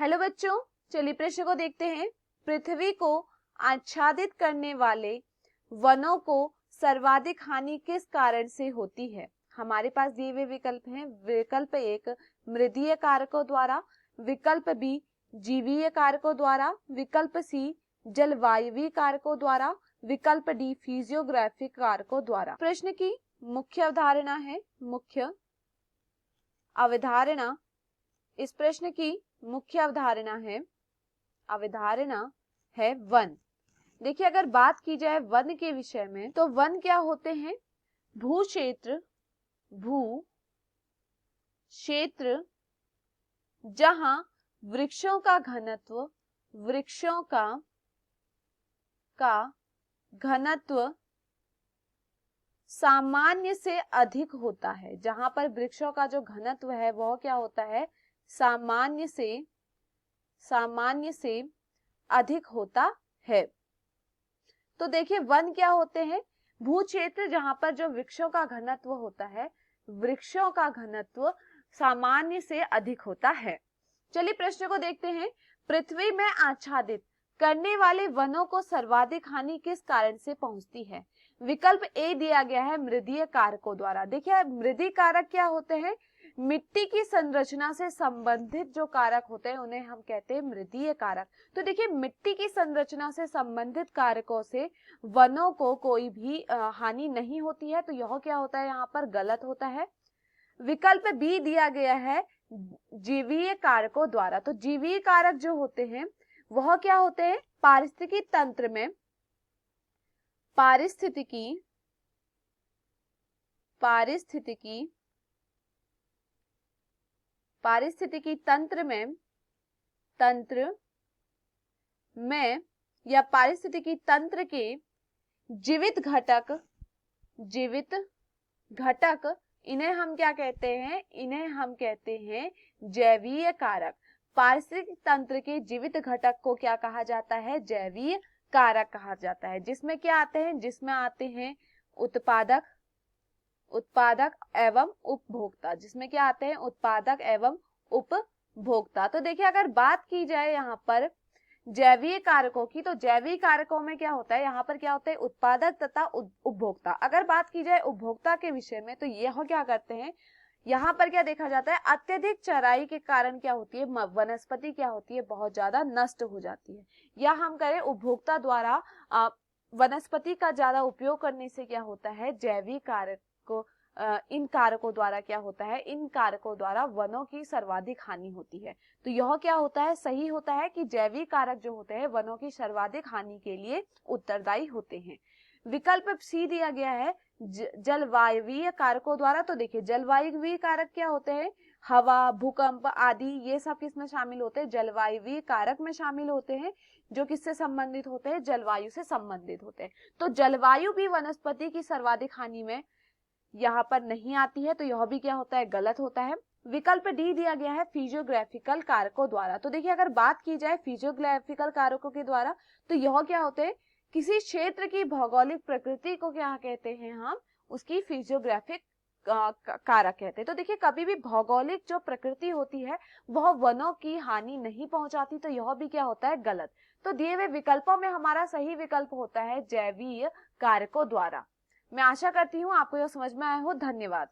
Hello बच्चों, चलिए प्रश्न को देखते हैं। पृथ्वी को आच्छादित करने वाले वनों को सर्वाधिक हानि किस कारण से होती है? हमारे पास दिए हुए विकल्प हैं। विकल्प एक मृदीय कारकों द्वारा, विकल्प बी जीवीय कारकों द्वारा, विकल्प सी जलवायवीय कारकों द्वारा, विकल्प डी फिजियोग्राफिक कारकों द्वारा। प्रश्न की मुख्य अवधारणा है मुख्य अवधारणा इस प्रश्न की मुख्य अवधारणा है वन। देखिए, अगर बात की जाए वन के विषय में तो वन क्या होते हैं? भू क्षेत्र जहां वृक्षों का घनत्व सामान्य से अधिक होता है। जहां पर वृक्षों का जो घनत्व है वह क्या होता है? सामान्य से अधिक होता है। तो देखिए, वन क्या होते हैं? भू क्षेत्र जहां पर जो वृक्षों का घनत्व होता है, वृक्षों का घनत्व सामान्य से अधिक होता है। चलिए प्रश्न को देखते हैं। पृथ्वी में आच्छादित करने वाले वनों को सर्वाधिक हानि किस कारण से पहुंचती है? विकल्प ए दिया गया है मृदीय कारकों द्वारा। देखिए, मृदीय कारक क्या होते हैं? मिट्टी की संरचना से संबंधित जो कारक होते हैं उन्हें हम कहते हैं मृदीय कारक। तो देखिए, मिट्टी की संरचना से संबंधित कारकों से वनों को कोई भी हानि नहीं होती है, तो यह क्या होता है? यहाँ पर गलत होता है। विकल्प बी दिया गया है जीवीय कारकों द्वारा। तो जीवीय कारक जो होते हैं वह क्या होते हैं? पारिस्थितिकी तंत्र में पारिस्थितिकी तंत्र में या पारिस्थितिकी तंत्र के जीवित घटक इन्हें हम क्या कहते हैं? इन्हें हम कहते हैं जैवीय कारक। पारिस्थितिक तंत्र के जीवित घटक को क्या कहा जाता है? जैवीय कारक कहा जाता है। जिसमें क्या आते हैं? जिसमें आते हैं उत्पादक एवं उपभोक्ता। जिसमें क्या आते हैं? उत्पादक एवं उपभोक्ता। तो देखिए, अगर बात की जाए यहाँ पर जैवीय कारकों की, तो जैवीय कारकों में क्या होता है? यहाँ पर क्या होता है? उत्पादक तथा उपभोक्ता। अगर बात की जाए उपभोक्ता के विषय में तो यह क्या करते हैं? यहाँ पर क्या देखा जाता है? अत्यधिक चराई के कारण क्या होती है? वनस्पति क्या होती है? बहुत ज्यादा नष्ट हो जाती है। या हम करें उपभोक्ता द्वारा वनस्पति का ज्यादा उपयोग करने से क्या होता है? जैविक कारक को इन कारकों द्वारा क्या होता है? इन कारकों द्वारा वनों की सर्वाधिक हानि होती है। तो यह क्या होता है? सही होता है कि जैविक कारक जो होते हैं वनों की सर्वाधिक हानि के लिए उत्तरदायी होते हैं। विकल्प सी दिया गया है जलवायवीय कारकों द्वारा। तो देखिए, जलवायवीय कारक क्या होते हैं? हवा, भूकंप आदि ये सब किसमें शामिल होते हैं? जलवायवीय कारक में शामिल होते हैं। जो किससे संबंधित होते हैं? जलवायु से संबंधित होते हैं। तो जलवायु भी वनस्पति की सर्वाधिक हानि में यहाँ पर नहीं आती है, तो यह भी क्या होता है? गलत होता है। विकल्प डी दिया गया है फिजियोग्राफिकल कारकों द्वारा। तो देखिए, अगर बात की जाए फिजियोग्राफिकल कारकों के द्वारा तो यह क्या होते हैं? किसी क्षेत्र की भौगोलिक प्रकृति को क्या कहते हैं? हम उसकी फिजियोग्राफिक कारक कहते हैं। तो देखिए, कभी भी भौगोलिक जो प्रकृति होती है वह वनों की हानि नहीं पहुंचाती, तो यह भी क्या होता है? गलत। तो दिए हुए विकल्पों में हमारा सही विकल्प होता है जैवीय कारकों द्वारा। मैं आशा करती हूँ आपको यह समझ में आया हो। धन्यवाद।